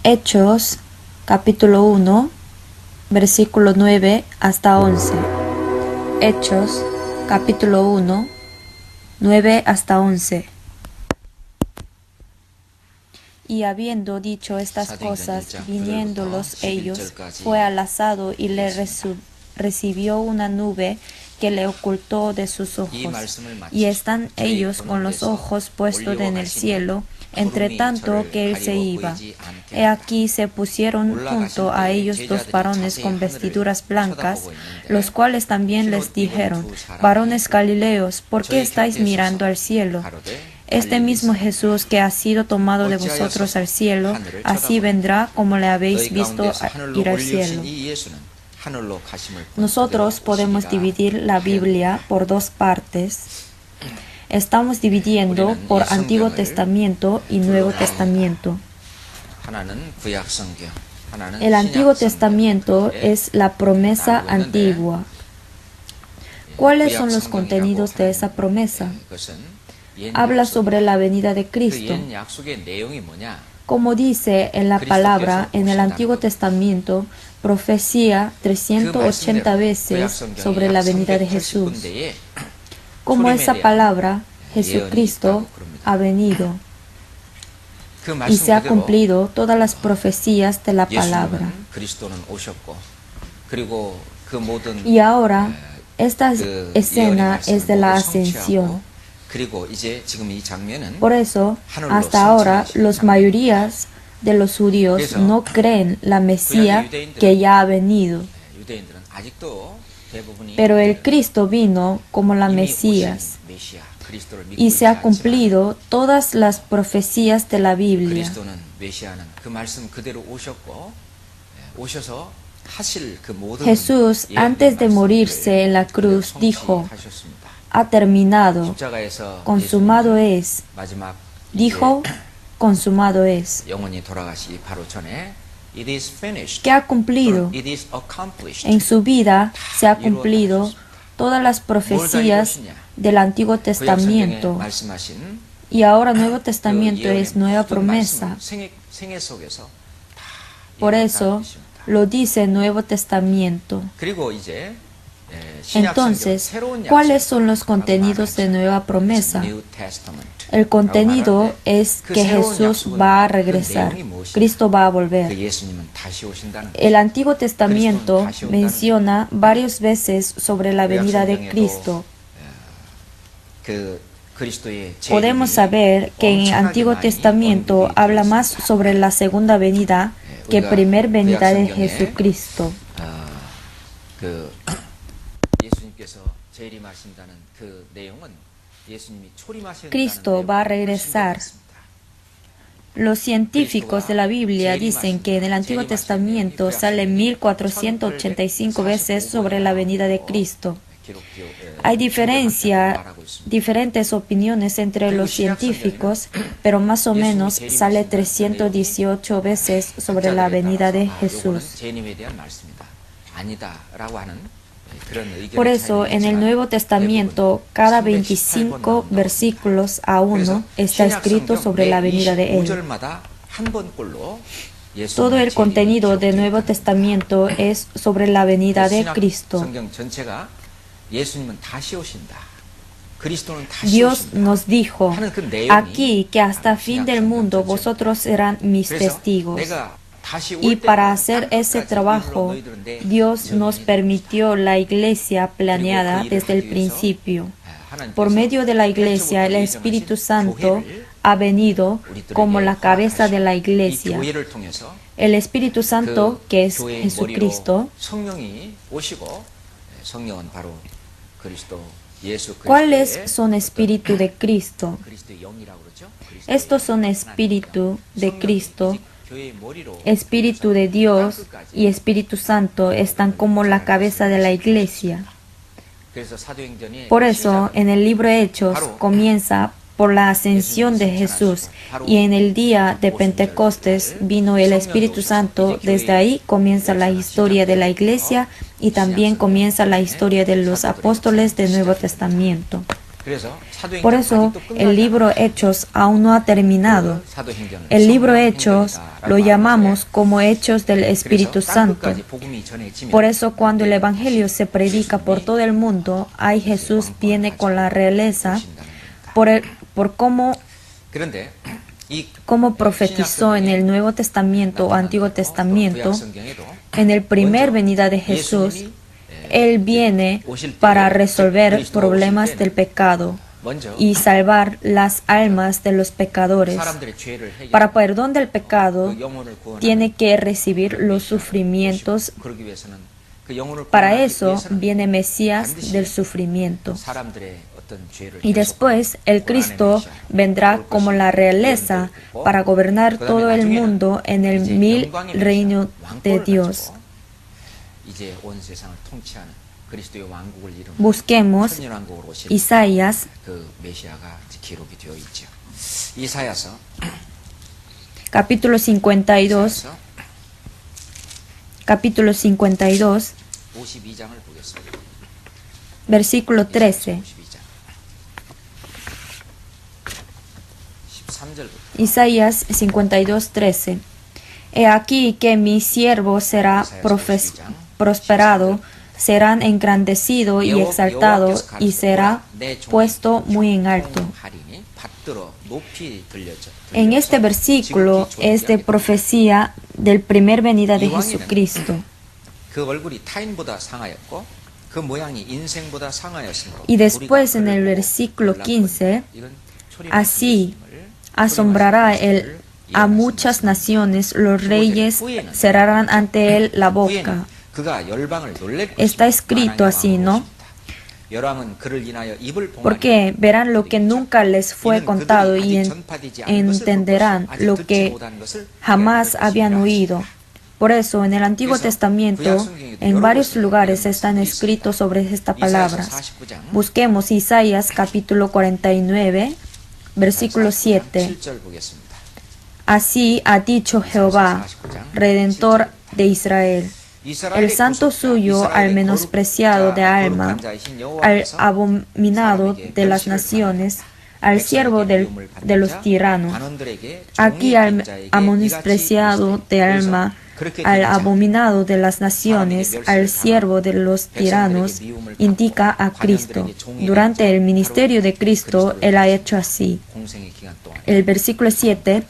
Hechos, capítulo 1, versículo 9 hasta 11. Hechos, capítulo 1, 9 hasta 11. Y habiendo dicho estas cosas, viniéndolos ellos, fue al asado y le recibió una nube que le ocultó de sus ojos. Y están ellos con los ojos puestos en el cielo, entre tanto que él se iba. He aquí se pusieron junto a ellos dos varones con vestiduras blancas, los cuales también les dijeron: varones Galileos, ¿por qué estáis mirando al cielo? Este mismo Jesús que ha sido tomado de vosotros al cielo, así vendrá como le habéis visto ir al cielo. Nosotros podemos dividir la Biblia por dos partes. Estamos dividiendo por Antiguo Testamento y Nuevo Testamento. El Antiguo Testamento es la promesa antigua. ¿Cuáles son los contenidos de esa promesa? Habla sobre la venida de Cristo. Como dice en la palabra, en el Antiguo Testamento, profecía 380 veces sobre la venida de Jesús. Como esa palabra, Jesucristo ha venido y se ha cumplido todas las profecías de la palabra. Y ahora, esta escena es de la ascensión. Por eso, hasta ahora, las mayorías de los judíos no creen la Mesías que ya ha venido. Pero el Cristo vino como la Mesías y se ha cumplido todas las profecías de la Biblia. Jesús, antes de morirse en la cruz, dijo: ha terminado, consumado es. Dijo: consumado es. ¿Qué ha cumplido? En su vida se ha cumplido todas las profecías del Antiguo Testamento. Y ahora Nuevo Testamento es nueva promesa. Por eso lo dice Nuevo Testamento. Entonces, ¿cuáles son los contenidos de nueva promesa? El contenido es que Jesús va a regresar, Cristo va a volver. El Antiguo Testamento menciona varias veces sobre la venida de Cristo. Podemos saber que en el Antiguo Testamento habla más sobre la segunda venida que primer venida de Jesucristo. Cristo va a regresar. Los científicos de la Biblia dicen que en el Antiguo Testamento sale 1485 veces sobre la venida de Cristo. Hay diferentes opiniones entre los científicos, pero más o menos sale 318 veces sobre la venida de Jesús. Por eso, en el Nuevo Testamento, cada 25 versículos a uno está escrito sobre la venida de Él. Todo el contenido del Nuevo Testamento es sobre la venida de Cristo. Dios nos dijo aquí que hasta fin del mundo vosotros serán mis testigos. Y para hacer ese trabajo, Dios nos permitió la iglesia planeada desde el principio. Por medio de la iglesia, el Espíritu Santo ha venido como la cabeza de la iglesia. El Espíritu Santo, que es Jesucristo. ¿Cuáles son espíritu de Cristo? Estos son espíritu de Cristo. Espíritu de Dios y Espíritu Santo están como la cabeza de la iglesia. Por eso, en el libro de Hechos comienza por la ascensión de Jesús y en el día de Pentecostés vino el Espíritu Santo. Desde ahí comienza la historia de la iglesia y también comienza la historia de los apóstoles del Nuevo Testamento. Por eso el libro Hechos aún no ha terminado. El libro Hechos lo llamamos como Hechos del Espíritu Santo. Por eso cuando el Evangelio se predica por todo el mundo, ahí Jesús viene con la realeza por cómo profetizó en el Nuevo Testamento o Antiguo Testamento. En el primer venida de Jesús, Él viene para resolver problemas del pecado y salvar las almas de los pecadores. Para perdón del pecado, tiene que recibir los sufrimientos. Para eso viene Mesías del sufrimiento. Y después el Cristo vendrá como la realeza para gobernar todo el mundo en el 1000 reino de Dios. Busquemos Isaías capítulo 52, versículo 13. Isaías 52:13. He aquí que mi siervo será prosperado, serán engrandecido y exaltado, y será puesto muy en alto. En este versículo es de profecía del primer venida de Jesucristo. Y después en el versículo 15, así asombrará él a muchas naciones, los reyes cerrarán ante él la boca. Está escrito así, ¿no? Porque verán lo que nunca les fue contado y entenderán lo que jamás habían oído. Por eso, en el Antiguo Testamento, en varios lugares están escritos sobre estas palabras. Busquemos Isaías capítulo 49, versículo 7. Así ha dicho Jehová, Redentor de Israel, el santo suyo al menospreciado de alma, al abominado de las naciones, al siervo de los tiranos. Aquí al menospreciado de alma, al abominado de las naciones, al siervo de los tiranos, indica a Cristo. Durante el ministerio de Cristo, Él ha hecho así. El versículo 7,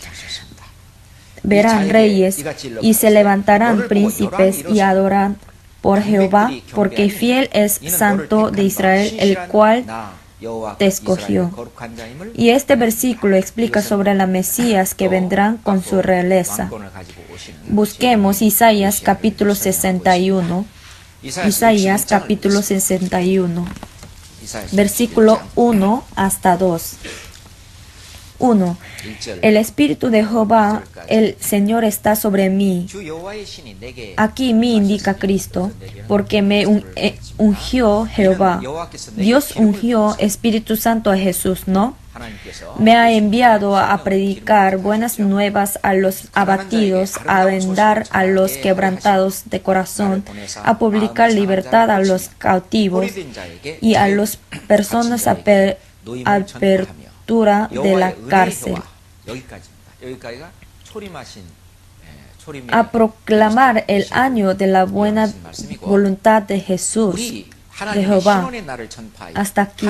verán reyes y se levantarán príncipes y adoran por Jehová, porque fiel es Santo de Israel, el cual te escogió. Y este versículo explica sobre la Mesías que vendrán con su realeza. Busquemos Isaías capítulo 61. Isaías capítulo 61, versículo 1 hasta 2. 1. El Espíritu de Jehová, el Señor, está sobre mí. Aquí me indica Cristo, porque me ungió Jehová. Dios ungió Espíritu Santo a Jesús, ¿no? Me ha enviado a predicar buenas nuevas a los abatidos, a vendar a los quebrantados de corazón, a publicar libertad a los cautivos y a las personas de la cárcel, a proclamar el año de la buena voluntad de Jesús, de Jehová. Hasta aquí.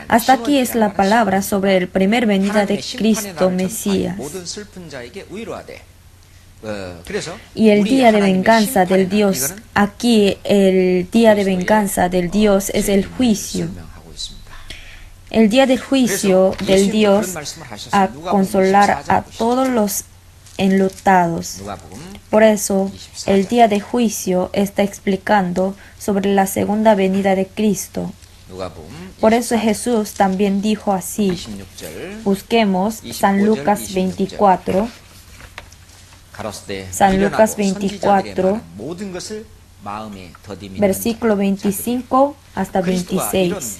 Hasta aquí es la palabra sobre el primer venida de Cristo Mesías. Y el día de venganza del Dios, aquí el día de venganza del Dios es el juicio. El día del juicio del Dios a consolar a todos los enlutados. Por eso, el día de juicio está explicando sobre la segunda venida de Cristo. Por eso Jesús también dijo así. Busquemos San Lucas 24. San Lucas 24, versículo 25 hasta 26.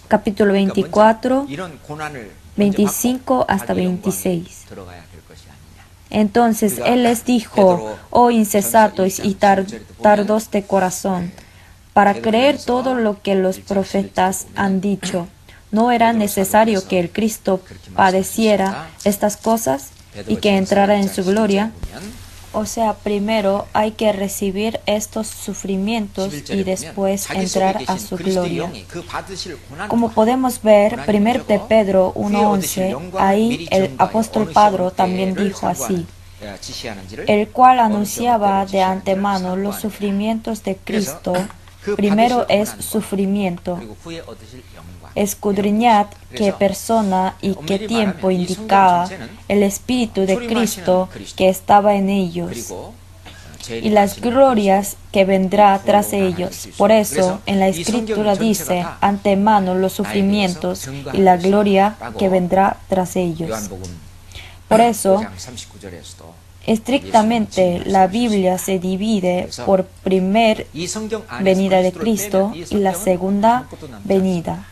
Capítulo 24, 25 hasta 26. Entonces Él les dijo: oh insensatos y tardos de corazón, para creer todo lo que los profetas han dicho. ¿No era necesario que el Cristo padeciera estas cosas y que entrara en su gloria? O sea, primero hay que recibir estos sufrimientos y después entrar a su gloria. Como podemos ver, 1 de Pedro 1:11, ahí el apóstol Pedro también dijo así: el cual anunciaba de antemano los sufrimientos de Cristo. Primero es sufrimiento. Escudriñad qué persona y qué tiempo indicaba el Espíritu de Cristo que estaba en ellos, y las glorias que vendrá tras ellos. Por eso, en la Escritura dice, antemano los sufrimientos y la gloria que vendrá tras ellos. Por eso, estrictamente, la Biblia se divide por primer venida de Cristo y la segunda venida.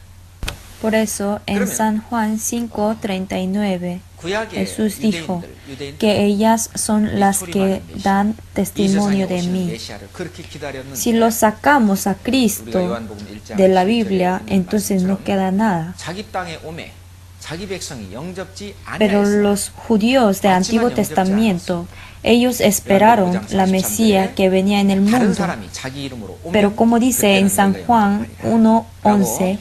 Por eso, en San Juan 5:39, Jesús dijo que ellas son las que dan testimonio de mí. Si lo sacamos a Cristo de la Biblia, entonces no queda nada. Pero los judíos del Antiguo Testamento, ellos esperaron la Mesías que venía en el mundo. Pero como dice en San Juan 1:11,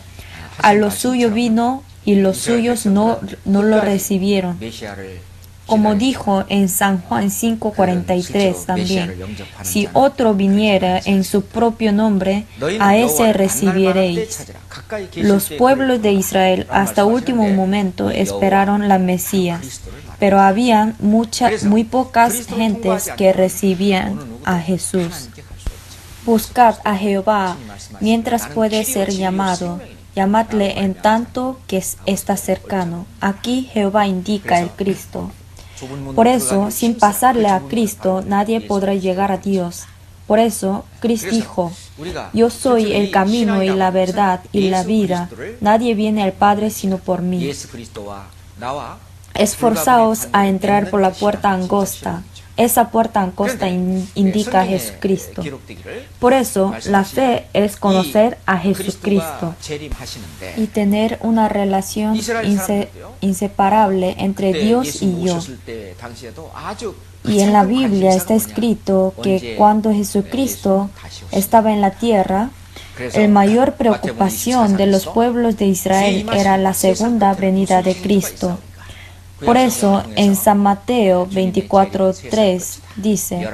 a lo suyo vino y los suyos no lo recibieron. Como dijo en San Juan 5:43 también, si otro viniera en su propio nombre, a ese recibiréis. Los pueblos de Israel hasta último momento esperaron la Mesías, pero habían muy pocas gentes que recibían a Jesús. Buscad a Jehová mientras puede ser llamado. Llamadle en tanto que está cercano. Aquí Jehová indica el Cristo. Por eso, sin pasarle a Cristo, nadie podrá llegar a Dios. Por eso, Cristo dijo, yo soy el camino y la verdad y la vida. Nadie viene al Padre sino por mí. Esforzaos a entrar por la puerta angosta. Esa puerta angosta indica a Jesucristo. Por eso, la fe es conocer a Jesucristo y tener una relación inseparable entre Dios y yo. Y en la Biblia está escrito que cuando Jesucristo estaba en la tierra, la mayor preocupación de los pueblos de Israel era la segunda venida de Cristo. Por eso, en San Mateo 24:3 dice,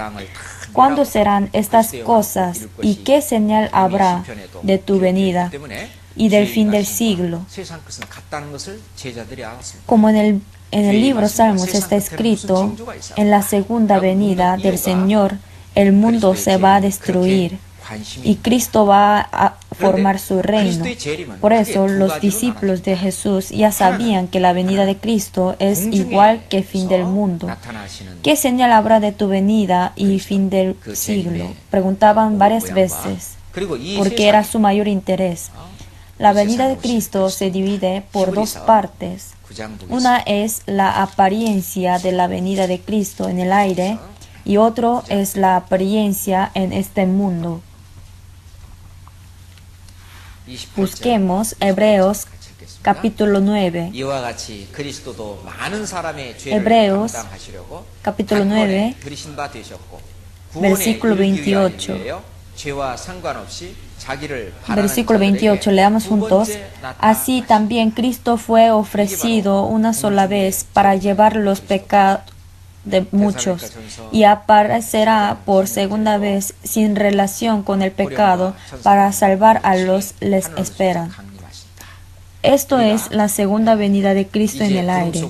¿cuándo serán estas cosas y qué señal habrá de tu venida y del fin del siglo? Como en el libro Salmos está escrito, en la segunda venida del Señor, el mundo se va a destruir y Cristo va a formar su reino. Por eso los discípulos de Jesús ya sabían que la venida de Cristo es igual que el fin del mundo. ¿Qué señal habrá de tu venida y fin del siglo? Preguntaban varias veces, porque era su mayor interés. La venida de Cristo se divide por dos partes. Una es la apariencia de la venida de Cristo en el aire y otro es la apariencia en este mundo. Busquemos Hebreos capítulo 9. Hebreos capítulo 9, versículo 28. Versículo 28, leamos juntos. Así también Cristo fue ofrecido una sola vez para llevar los pecados de muchos y aparecerá por segunda vez sin relación con el pecado para salvar a los les esperan. Esto es la segunda venida de Cristo en el aire.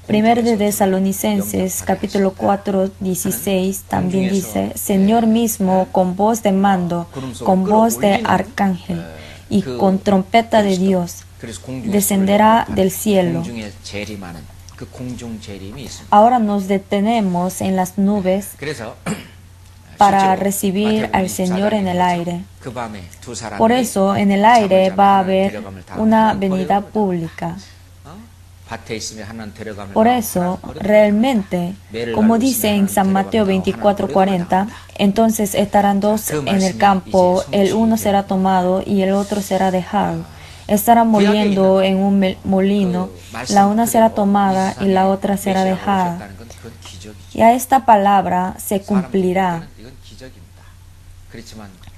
Primero de Tesalonicenses capítulo 4:16 también dice, Señor mismo con voz de mando, con voz de arcángel y con trompeta de Dios descenderá del cielo. Ahora nos detenemos en las nubes para recibir al Señor en el aire. Por eso en el aire va a haber una venida pública. Por eso, realmente, como dice en San Mateo 24:40, entonces estarán dos en el campo, el uno será tomado y el otro será dejado. Estarán moliendo en un molino, la una será tomada y la otra será dejada. Y a esta palabra se cumplirá.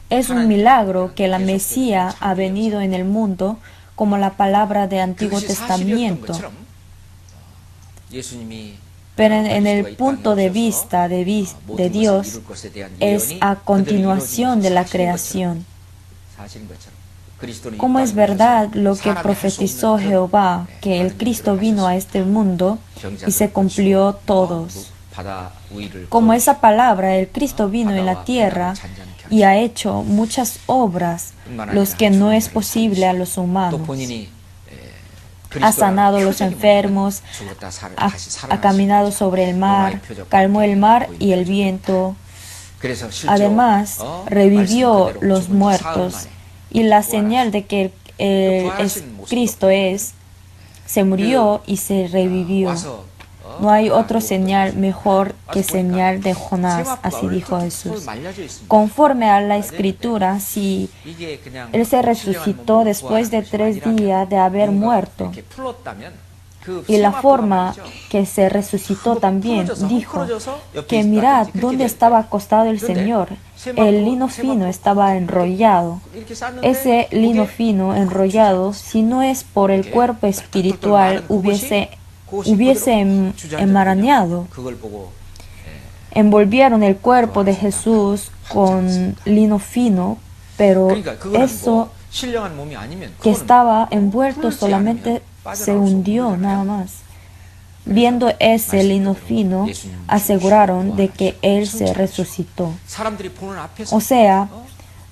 Es un milagro que la Mesías ha venido en el mundo como la palabra de Antiguo Testamento. Pero en el punto de vista de Dios es a continuación de la creación. Como es verdad lo que profetizó Jehová, que el Cristo vino a este mundo y se cumplió todos. Como esa palabra, el Cristo vino en la tierra y ha hecho muchas obras, los que no es posible a los humanos. Ha sanado a los enfermos, ha caminado sobre el mar, calmó el mar y el viento. Además, revivió los muertos. Y la señal de que Cristo se murió y se revivió. No hay otra señal mejor que señal de Jonás, así dijo Jesús. Conforme a la Escritura, si Él se resucitó después de 3 días de haber muerto, y la forma que se resucitó también, dijo que mirad dónde estaba acostado el Señor. El lino fino estaba enrollado. Ese lino fino enrollado, si no es por el cuerpo espiritual, hubiese enmarañado. Envolvieron el cuerpo de Jesús con lino fino, pero eso que estaba envuelto solamente se hundió nada más. Viendo ese lino fino, aseguraron de que Él se resucitó. O sea,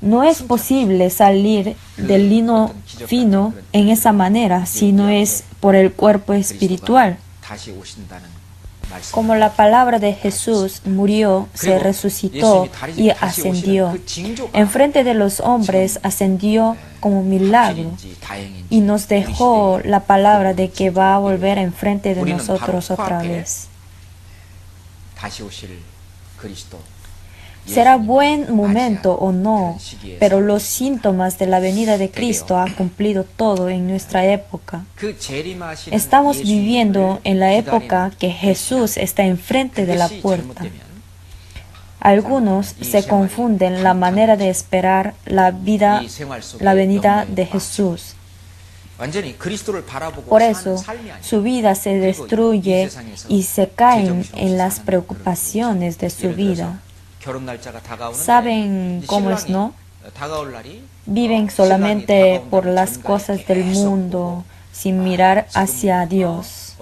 no es posible salir del lino fino en esa manera si no es por el cuerpo espiritual. Como la palabra de Jesús murió, se resucitó y ascendió. Enfrente de los hombres ascendió como milagro y nos dejó la palabra de que va a volver enfrente de nosotros otra vez. Será buen momento o no, pero los síntomas de la venida de Cristo han cumplido todo en nuestra época. Estamos viviendo en la época que Jesús está enfrente de la puerta. Algunos se confunden la manera de esperar la venida de Jesús. Por eso, su vida se destruye y se caen en las preocupaciones de su vida. ¿Saben cómo es, no? Viven solamente por las cosas del mundo, sin mirar hacia Dios.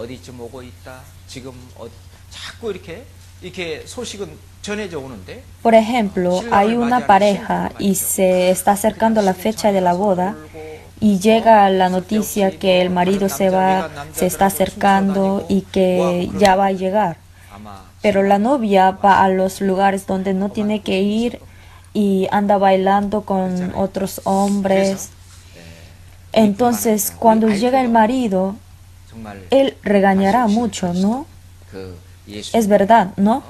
Por ejemplo, hay una pareja y se está acercando la fecha de la boda y llega la noticia que el marido se está acercando y que ya va a llegar. Pero la novia va a los lugares donde no tiene que ir y anda bailando con otros hombres. Entonces, cuando llega el marido, él regañará mucho, ¿no? Es verdad, ¿no?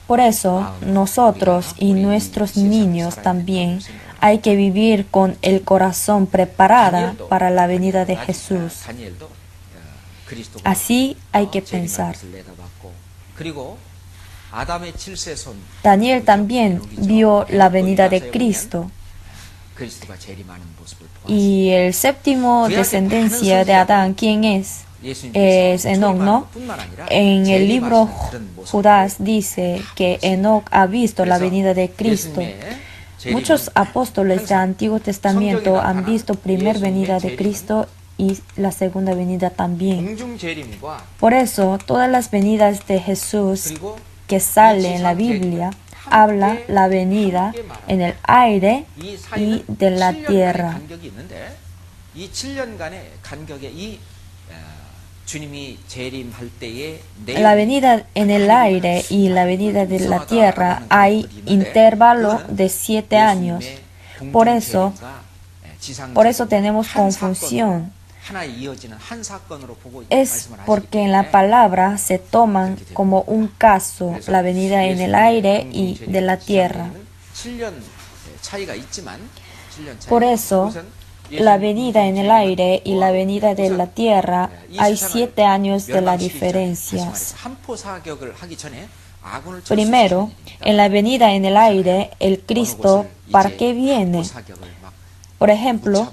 Por eso, nosotros y nuestros niños también hay que vivir con el corazón preparado para la venida de Jesús. Así hay que pensar. Daniel también vio la venida de Cristo. Y el séptimo descendencia de Adán, ¿quién es? Es Enoc, ¿no? En el libro Judas dice que Enoc ha visto la venida de Cristo. Muchos apóstoles del Antiguo Testamento han visto primera venida de Cristo y la segunda venida también. Por eso, todas las venidas de Jesús que sale en la Biblia habla la venida en el aire y de la tierra. La venida en el aire y la venida de la tierra hay intervalo de 7 años. Por eso tenemos confusión. Es porque en la palabra se toman como un caso la venida en el aire y de la tierra. Por eso, la venida en el aire y la venida de la tierra, hay 7 años de la diferencia. Primero, en la venida en el aire, el Cristo, ¿para qué viene? Por ejemplo,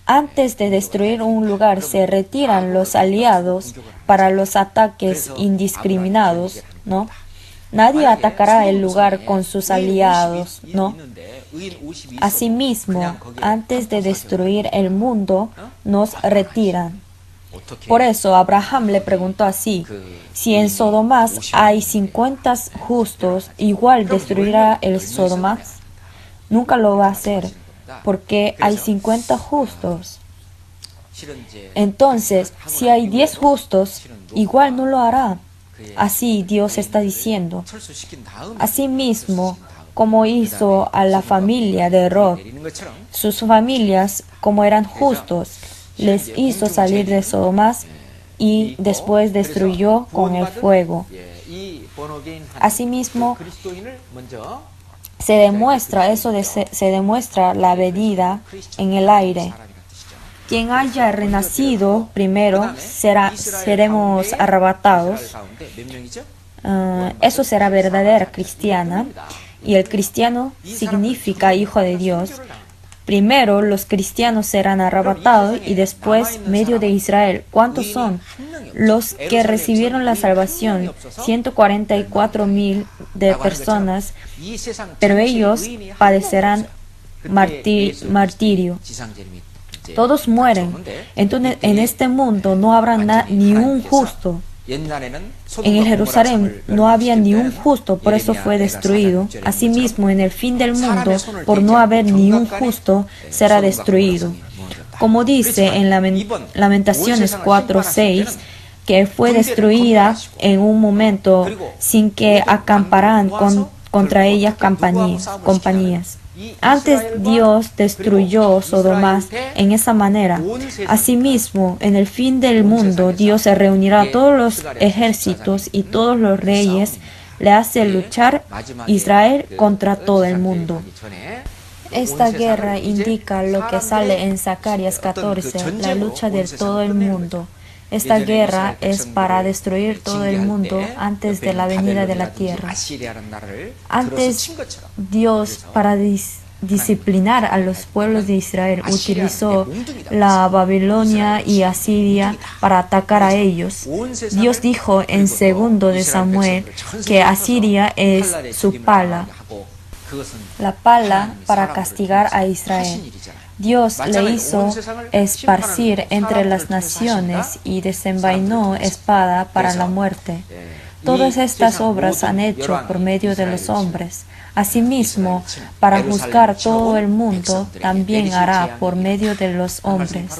antes de destruir un lugar, se retiran los aliados para los ataques indiscriminados, ¿no? Nadie atacará el lugar con sus aliados, ¿no? Asimismo, antes de destruir el mundo, nos retiran. Por eso Abraham le preguntó así: si en Sodoma hay 50 justos, ¿igual destruirá el Sodoma? Nunca lo va a hacer, porque hay 50 justos. Entonces, si hay 10 justos, igual no lo hará. Así Dios está diciendo. Asimismo, como hizo a la familia de Lot, sus familias, como eran justos, les hizo salir de Sodoma y después destruyó con el fuego. Asimismo, se demuestra la venida en el aire. Quien haya renacido primero seremos arrebatados. Eso será verdadera cristiana. Y el cristiano significa hijo de Dios. Primero los cristianos serán arrebatados y después medio de Israel. ¿Cuántos son? Los que recibieron la salvación, 144,000 de personas, pero ellos padecerán martirio. Todos mueren. Entonces, en este mundo no habrá ni un justo. En el Jerusalén no había ni un justo, por eso fue destruido. Asimismo, en el fin del mundo, por no haber ni un justo, será destruido. Como dice en Lamentaciones 4:6, que fue destruida en un momento sin que acamparán contra ella compañías. Antes Dios destruyó Sodoma en esa manera. Asimismo, en el fin del mundo, Dios se reunirá a todos los ejércitos y todos los reyes, le hace luchar Israel contra todo el mundo. Esta guerra indica lo que sale en Zacarías 14, la lucha de todo el mundo. Esta guerra es para destruir todo el mundo antes de la venida de la tierra. Antes, Dios, para disciplinar a los pueblos de Israel, utilizó la Babilonia y Asiria para atacar a ellos. Dios dijo en 2 de Samuel que Asiria es su pala, la pala para castigar a Israel. Dios le hizo esparcir entre las naciones y desenvainó espada para la muerte. Todas estas obras han hecho por medio de los hombres. Asimismo, para juzgar todo el mundo, también hará por medio de los hombres.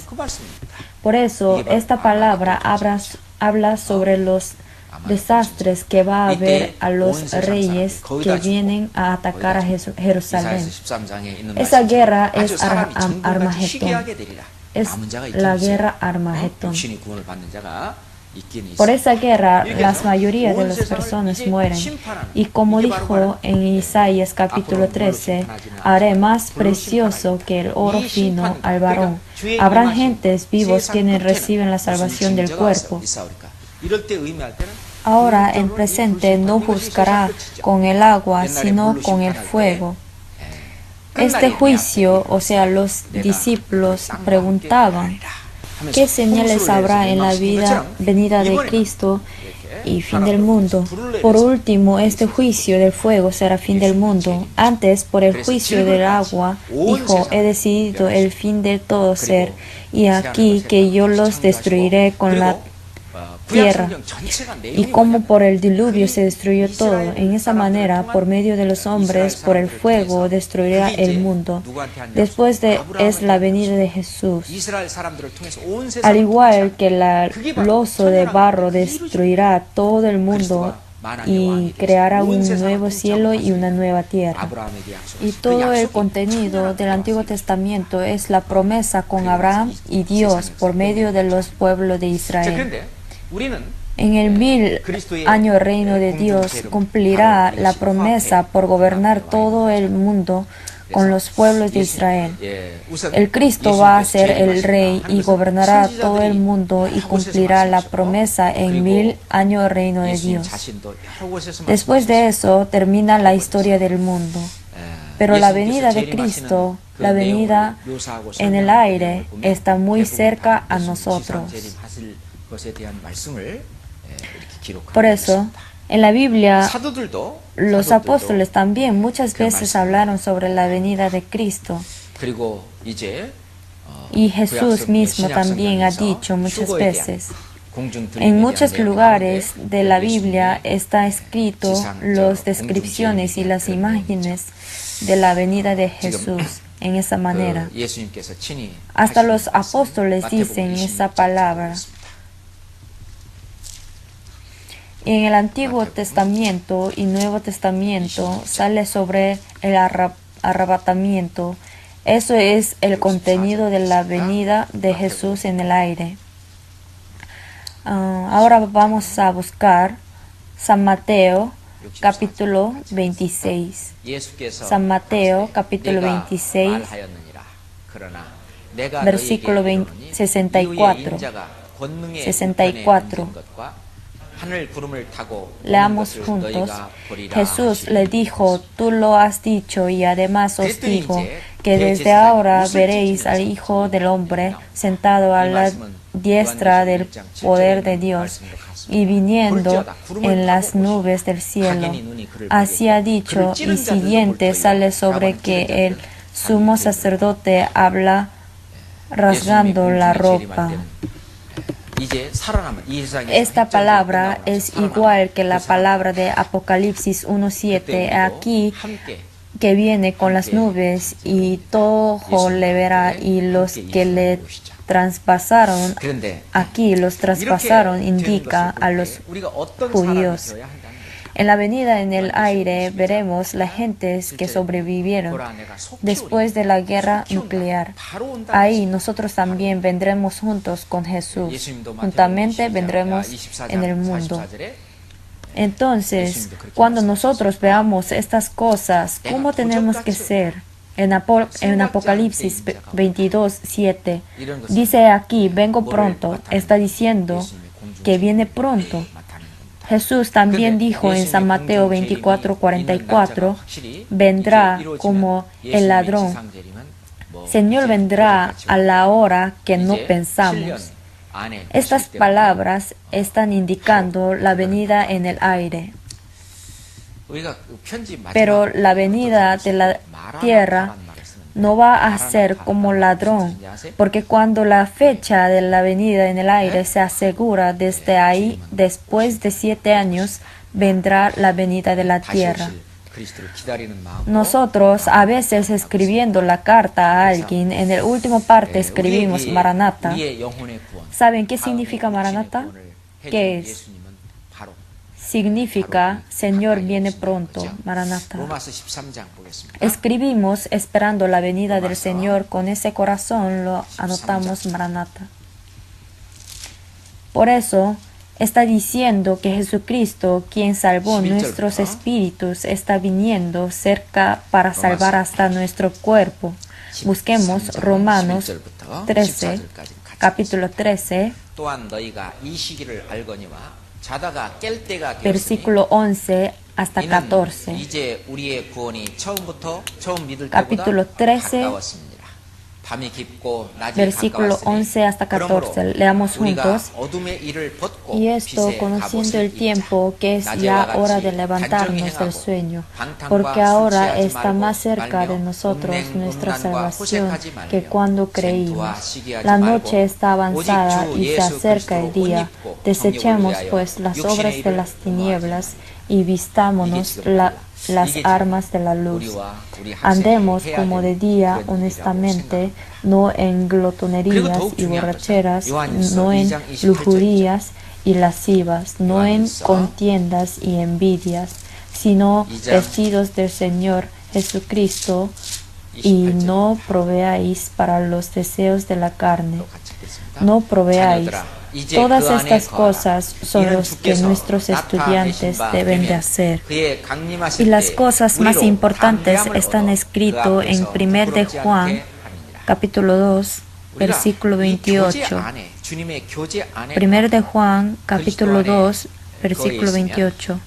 Por eso, esta palabra habla sobre los desastres que va a haber a los reyes que vienen a atacar a Jerusalén. Esa guerra es Armagedón. Es la guerra Armagedón. Por esa guerra, la mayoría de las personas mueren. Y como dijo en Isaías capítulo 13, haré más precioso que el oro fino al varón. Habrán gentes vivos quienes reciben la salvación del cuerpo. Ahora, en presente, no juzgará con el agua, sino con el fuego. Este juicio, o sea, los discípulos preguntaban, ¿qué señales habrá en la venida de Cristo y fin del mundo? Por último, este juicio del fuego será fin del mundo. Antes, por el juicio del agua, dijo, he decidido el fin de todo ser, y aquí que yo los destruiré con la tierra. Y como por el diluvio se destruyó todo, en esa manera, por medio de los hombres, por el fuego destruirá el mundo. Después es la venida de Jesús. Al igual que el oso de barro destruirá todo el mundo y creará un nuevo cielo y una nueva tierra. Y todo el contenido del Antiguo Testamento es la promesa con Abraham y Dios por medio de los pueblos de Israel. En el 1000 año reino de Dios cumplirá la promesa por gobernar todo el mundo con los pueblos de Israel. El Cristo va a ser el rey y gobernará todo el mundo y cumplirá la promesa en 1000 años reino de Dios. Después de eso termina la historia del mundo. Pero la venida de Cristo, la venida en el aire, está muy cerca a nosotros. Por eso, en la Biblia, los apóstoles también muchas veces hablaron sobre la venida de Cristo. Y Jesús mismo también ha dicho muchas veces. En muchos lugares de la Biblia está escrito las descripciones y las imágenes de la venida de Jesús en esa manera. Hasta los apóstoles dicen esa palabra. En el Antiguo Testamento y Nuevo Testamento sale sobre el arrebatamiento. Eso es el contenido de la venida de Jesús en el aire. Ahora vamos a buscar San Mateo capítulo 26. San Mateo capítulo 26, versículo 64. 64. Leamos juntos. Jesús le dijo: tú lo has dicho, y además os digo que desde ahora veréis al Hijo del Hombre sentado a la diestra del poder de Dios y viniendo en las nubes del cielo. Así ha dicho, y siguiente sale sobre que el sumo sacerdote habla rasgando la ropa. Esta palabra es igual que la palabra de Apocalipsis 1:7. Aquí que viene con las nubes y todo ojo le verá, y los que le traspasaron, aquí los traspasaron indica a los judíos. En la venida en el aire veremos las gentes que sobrevivieron después de la guerra nuclear. Ahí nosotros también vendremos juntos con Jesús. Juntamente vendremos en el mundo. Entonces, cuando nosotros veamos estas cosas, ¿cómo tenemos que ser? En Apocalipsis 22:7 dice aquí: vengo pronto. Está diciendo que viene pronto. Jesús también dijo en San Mateo 24:44, vendrá como el ladrón. Señor vendrá a la hora que no pensamos. Estas palabras están indicando la venida en el aire. Pero la venida de la tierra no va a ser como ladrón, porque cuando la fecha de la venida en el aire se asegura, desde ahí, después de 7 años, vendrá la venida de la tierra. Nosotros, a veces escribiendo la carta a alguien, en el último parte escribimos Maranatha. ¿Saben qué significa Maranatha? ¿Qué es? Significa Señor viene pronto, Maranatha. Escribimos esperando la venida del Señor, con ese corazón lo anotamos Maranatha. Por eso está diciendo que Jesucristo, quien salvó nuestros espíritus, está viniendo cerca para salvar hasta nuestro cuerpo. Busquemos Romanos 13, capítulo 13, versículo 11 hasta 14. Capítulo 13, versículo 11 hasta 14. Leamos juntos. Y esto, conociendo el tiempo, que es ya hora de levantarnos del sueño, porque ahora está más cerca de nosotros nuestra salvación que cuando creímos. La noche está avanzada y se acerca el día. Desechemos pues las obras de las tinieblas y vistámonos las armas de la luz. Andemos como de día honestamente, no en glotonerías y borracheras, no en lujurías y lascivas, no en contiendas y envidias, sino vestidos del Señor Jesucristo, y no proveáis para los deseos de la carne. No proveáis. Todas estas cosas son los que nuestros estudiantes deben de hacer. Y las cosas más importantes están escritas en 1 de Juan, capítulo 2, versículo 28. 1 de Juan, capítulo 2, versículo 28.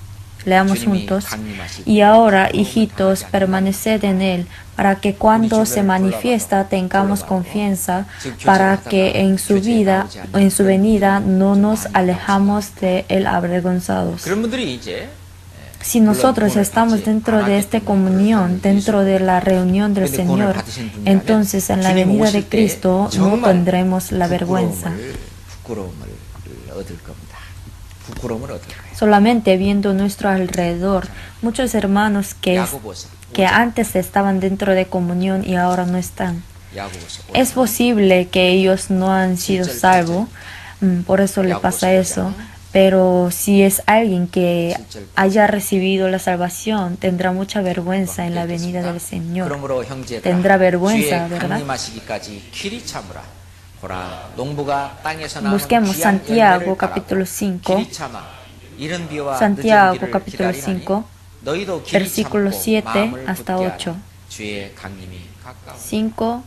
Leamos juntos. Y ahora, hijitos, permaneced en Él, para que cuando se manifiesta tengamos confianza, para que en su venida no nos alejamos de Él avergonzados. Si nosotros estamos dentro de esta comunión, dentro de la reunión del Señor, entonces en la venida de Cristo no tendremos la vergüenza. Solamente viendo nuestro alrededor, muchos hermanos que antes estaban dentro de comunión y ahora no están. Es posible que ellos no han sido salvos, por eso le pasa eso. Pero si es alguien que haya recibido la salvación, tendrá mucha vergüenza en la venida del Señor. Tendrá vergüenza, ¿verdad? Busquemos Santiago capítulo 5. Santiago capítulo 5, versículos 7 hasta 8. 5,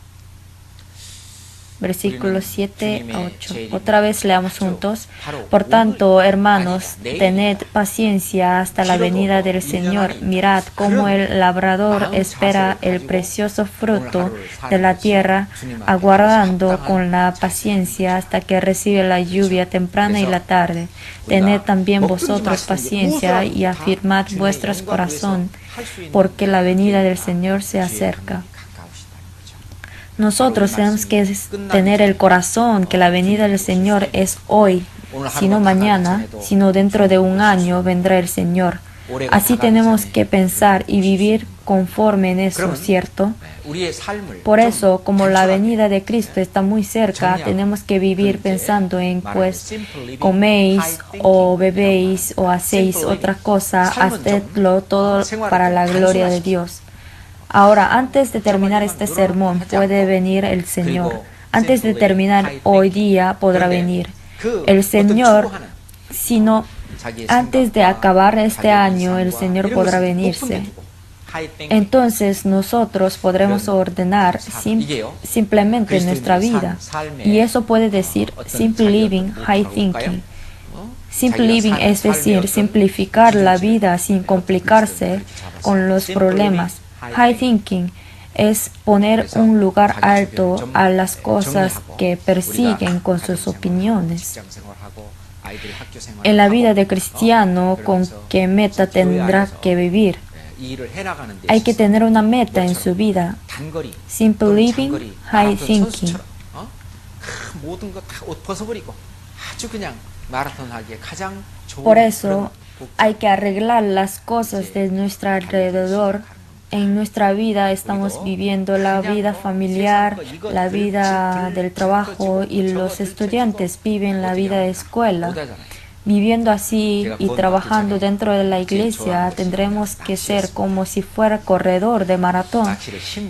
versículos 7 a 8. Otra vez leamos juntos. Por tanto, hermanos, tened paciencia hasta la venida del Señor. Mirad cómo el labrador espera el precioso fruto de la tierra, aguardando con la paciencia hasta que recibe la lluvia temprana y la tarde. Tened también vosotros paciencia y afirmad vuestros corazones, porque la venida del Señor se acerca. Nosotros tenemos que tener el corazón que la venida del Señor es hoy, sino mañana, sino dentro de un año vendrá el Señor. Así tenemos que pensar y vivir conforme en eso, ¿cierto? Por eso, como la venida de Cristo está muy cerca, tenemos que vivir pensando en, pues, coméis o bebéis o hacéis otra cosa, hacedlo todo para la gloria de Dios. Ahora, antes de terminar este sermón, puede venir el Señor. Antes de terminar hoy día, podrá venir el Señor, sino antes de acabar este año, el Señor podrá venirse. Entonces, nosotros podremos ordenar simplemente nuestra vida. Y eso puede decir simple living, high thinking. Simple living es decir, simplificar la vida sin complicarse con los problemas. High thinking es poner un lugar alto a las cosas que persiguen con sus opiniones. En la vida de cristiano, ¿con qué meta tendrá que vivir? Hay que tener una meta en su vida. Simple living, high thinking. Por eso hay que arreglar las cosas de nuestro alrededor. En nuestra vida estamos viviendo la vida familiar, la vida del trabajo, y los estudiantes viven la vida de escuela. Viviendo así y trabajando dentro de la iglesia, tendremos que ser como si fuera corredor de maratón.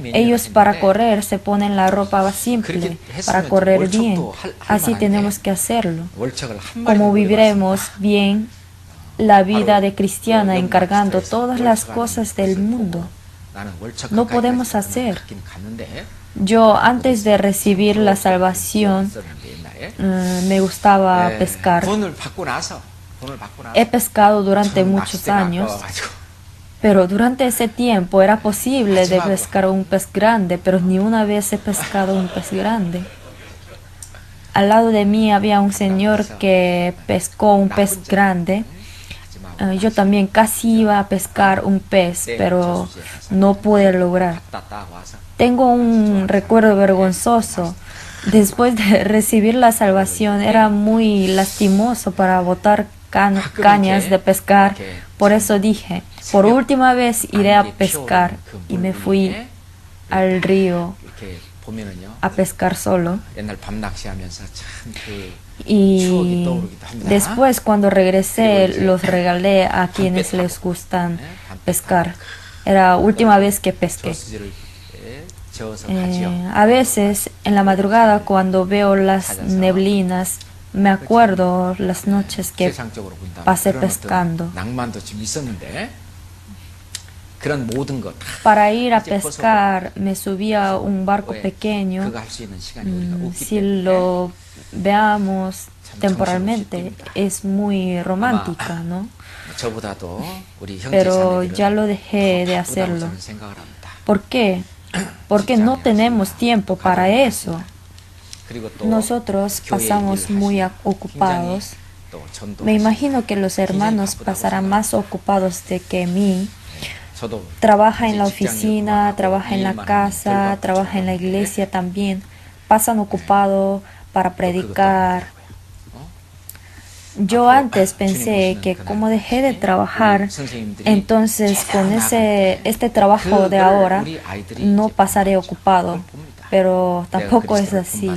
Ellos para correr se ponen la ropa simple, para correr bien. Así tenemos que hacerlo. Como viviremos bien la vida de cristiana encargando todas las cosas del mundo. No podemos hacer. Yo, antes de recibir la salvación, me gustaba pescar. He pescado durante muchos años, pero durante ese tiempo era posible de pescar un pez grande, pero ni una vez he pescado un pez grande. Al lado de mí había un señor que pescó un pez grande. Yo también casi iba a pescar un pez, pero no pude lograr. Tengo un recuerdo vergonzoso. Después de recibir la salvación, era muy lastimoso para botar cañas de pescar. Por eso dije, por última vez iré a pescar. Y me fui al río a pescar solo. Y después, cuando regresé, los regalé a quienes les gustan pescar. Era la última vez que pesqué. A veces, en la madrugada, cuando veo las neblinas, me acuerdo las noches que pasé pescando. Para ir a pescar me subía a un barco pequeño. Si lo veamos temporalmente, es muy romántica, ¿no? Pero ya lo dejé de hacerlo. ¿Por qué? Porque no tenemos tiempo para eso. Nosotros pasamos muy ocupados. Me imagino que los hermanos pasarán más ocupados de que mí. Trabaja en la oficina, trabaja en la casa, trabaja en la iglesia también. Pasan ocupados para predicar. Yo antes pensé que como dejé de trabajar, entonces con este trabajo de ahora no pasaré ocupado, pero tampoco es así.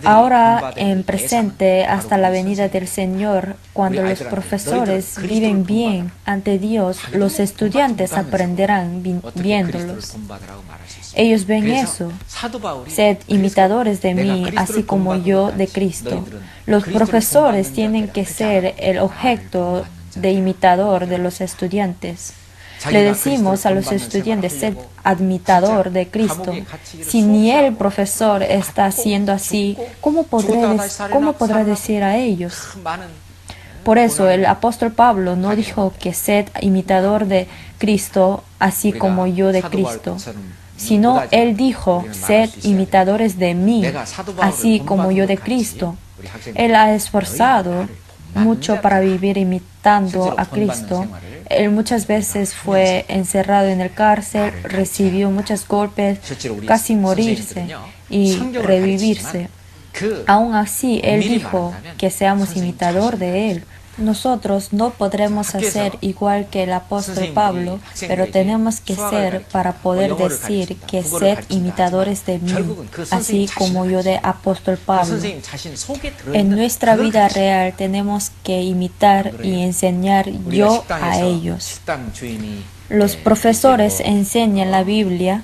Ahora en presente hasta la venida del Señor, cuando los profesores viven bien ante Dios, los estudiantes aprenderán viéndolos. Ellos ven eso. Sed imitadores de mí, así como yo de Cristo. Los profesores tienen que ser el objeto de imitador de los estudiantes. Le decimos a los estudiantes, sed imitador de Cristo. Si ni el profesor está haciendo así, ¿cómo podrá decir a ellos? Por eso el apóstol Pablo no dijo que sed imitador de Cristo, así como yo de Cristo, sino él dijo, sed imitadores de mí, así como yo de Cristo. Él ha esforzado mucho para vivir imitando a Cristo. Él muchas veces fue encerrado en el cárcel, recibió muchos golpes, casi morirse y revivirse. Aún así, él dijo que seamos imitador de él. Nosotros no podremos hacer igual que el apóstol Pablo, pero tenemos que ser para poder decir que sed imitadores de mí, así como yo de apóstol Pablo. En nuestra vida real tenemos que imitar y enseñar yo a ellos. Los profesores enseñan la Biblia,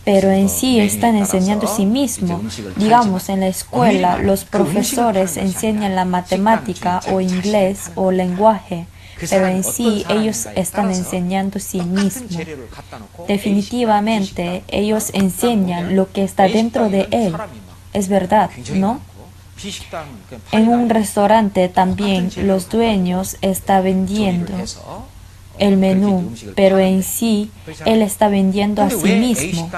pero en sí están enseñando a sí mismos. Digamos, en la escuela, los profesores enseñan la matemática o inglés o lenguaje, pero en sí ellos están enseñando a sí mismos. Definitivamente, ellos enseñan lo que está dentro de él. Es verdad, ¿no? En un restaurante también los dueños están vendiendo el menú, pero en sí él está vendiendo a sí mismo.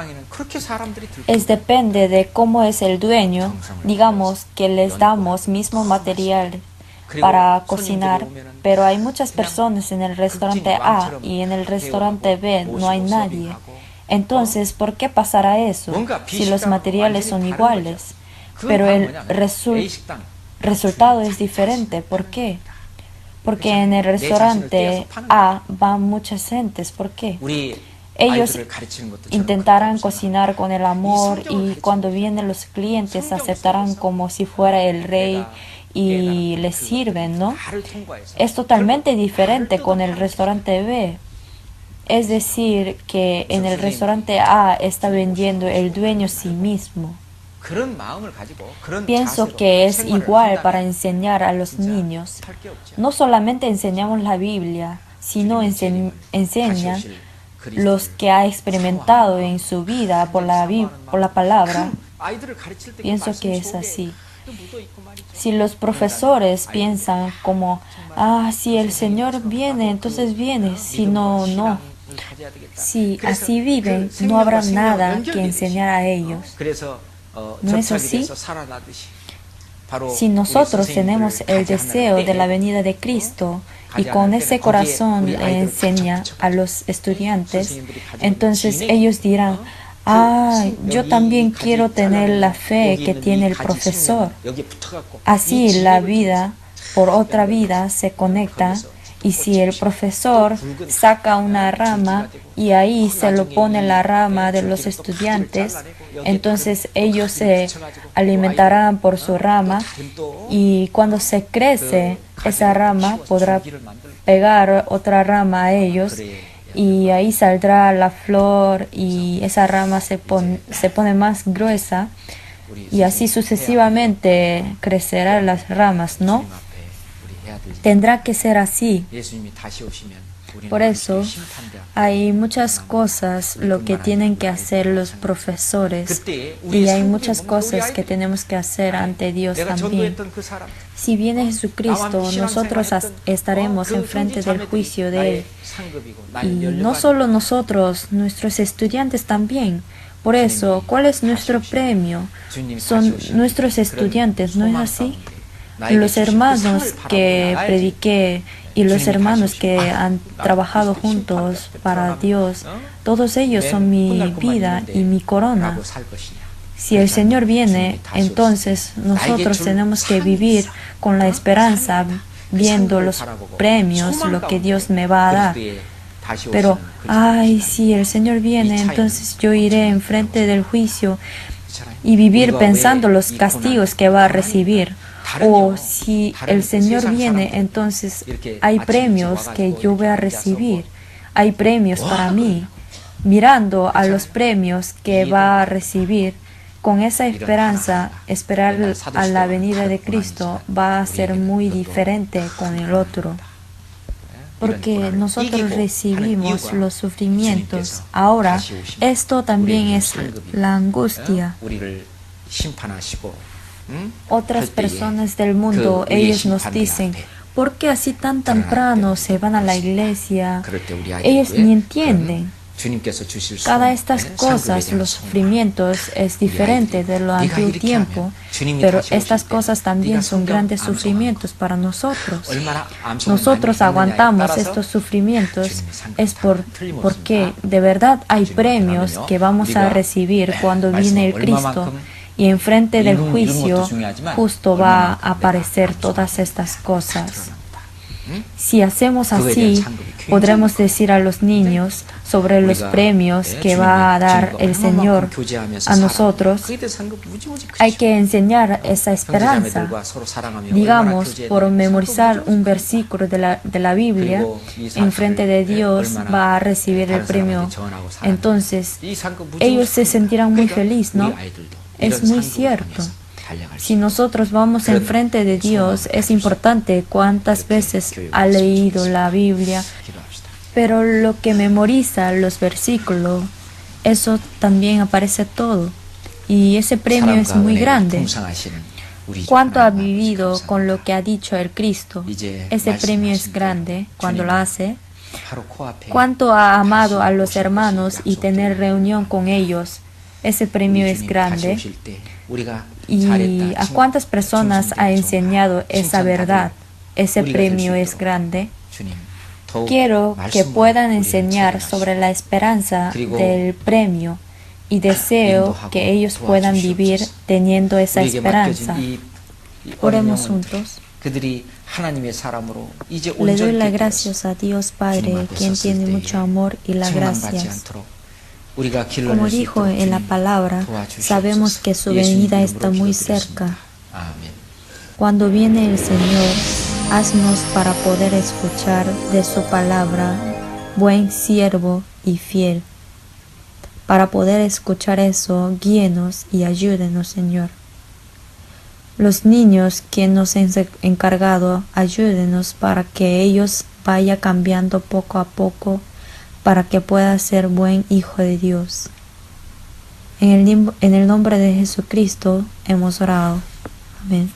Depende de cómo es el dueño. Digamos que les damos mismo material para cocinar, pero hay muchas personas en el restaurante A y en el restaurante B no hay nadie. Entonces, ¿por qué pasará eso si los materiales son iguales? Pero el resultado es diferente. ¿Por qué? Porque en el restaurante A van muchas gentes. ¿Por qué? Ellos intentarán cocinar con el amor y cuando vienen los clientes aceptarán como si fuera el rey y les sirven, ¿no? Es totalmente diferente con el restaurante B. Es decir, que en el restaurante A está vendiendo el dueño sí mismo. Pienso que es igual para enseñar a los niños. No solamente enseñamos la Biblia, sino enseñan los que ha experimentado en su vida por la palabra. Pienso que es así. Si los profesores piensan como, si el Señor viene, entonces viene. Si no, no. Si así viven, no habrá nada que enseñar a ellos. ¿No es así? Si nosotros tenemos el deseo de la venida de Cristo y con ese corazón le enseña a los estudiantes, entonces ellos dirán, yo también quiero tener la fe que tiene el profesor. Así la vida por otra vida se conecta Y si el profesor saca una rama y ahí se lo pone la rama de los estudiantes, entonces ellos se alimentarán por su rama y cuando se crece esa rama podrá pegar otra rama a ellos y ahí saldrá la flor y esa rama se pone más gruesa y así sucesivamente crecerán las ramas, ¿no? Tendrá que ser así. Por eso hay muchas cosas lo que tienen que hacer los profesores y hay muchas cosas que tenemos que hacer ante Dios también. Si viene Jesucristo, nosotros estaremos enfrente del juicio de Él. Y no solo nosotros, nuestros estudiantes también. Por eso, ¿cuál es nuestro premio? Son nuestros estudiantes, ¿no es así? Los hermanos que prediqué y los hermanos que han trabajado juntos para Dios, todos ellos son mi vida y mi corona. Si el Señor viene, entonces nosotros tenemos que vivir con la esperanza, viendo los premios, lo que Dios me va a dar. Pero, ay, si el Señor viene, entonces yo iré enfrente del juicio y vivir pensando los castigos que va a recibir. O si el Señor viene, entonces hay premios que yo voy a recibir. Hay premios para mí. Mirando a los premios que va a recibir, con esa esperanza, esperar a la venida de Cristo va a ser muy diferente con el otro. Porque nosotros recibimos los sufrimientos. Ahora, esto también es la angustia. Otras personas del mundo, ellos nos dicen, ¿por qué así tan temprano se van a la iglesia? Ellos ni entienden. Cada estas cosas, los sufrimientos, es diferente de lo antiguo tiempo, pero estas cosas también son grandes sufrimientos para nosotros. Nosotros aguantamos estos sufrimientos es porque de verdad hay premios que vamos a recibir cuando viene el Cristo. Y enfrente del juicio justo va a aparecer todas estas cosas. Si hacemos así, podremos decir a los niños sobre los premios que va a dar el Señor a nosotros. Hay que enseñar esa esperanza. Digamos, por memorizar un versículo de la Biblia, enfrente de Dios va a recibir el premio. Entonces, ellos se sentirán muy felices, ¿no? Es muy cierto. Si nosotros vamos enfrente de Dios, es importante cuántas veces ha leído la Biblia, pero lo que memoriza los versículos, eso también aparece todo. Y ese premio es muy grande. ¿Cuánto ha vivido con lo que ha dicho el Cristo? Ese premio es grande cuando lo hace. ¿Cuánto ha amado a los hermanos y tener reunión con ellos? Ese premio es grande. ¿Y a cuántas personas ha enseñado esa verdad? Ese premio es grande. Quiero que puedan enseñar sobre la esperanza del premio y deseo que ellos puedan vivir teniendo esa esperanza. Oremos juntos. Le doy las gracias a Dios Padre, quien tiene mucho amor y las gracias. Como dijo en la palabra, sabemos que su venida está muy cerca. Cuando viene el Señor, haznos para poder escuchar de su palabra, buen siervo y fiel. Para poder escuchar eso, guíenos y ayúdenos, Señor. Los niños que nos han encargado, ayúdenos para que ellos vayan cambiando poco a poco, para que pueda ser buen hijo de Dios. En el nombre de Jesucristo hemos orado. Amén.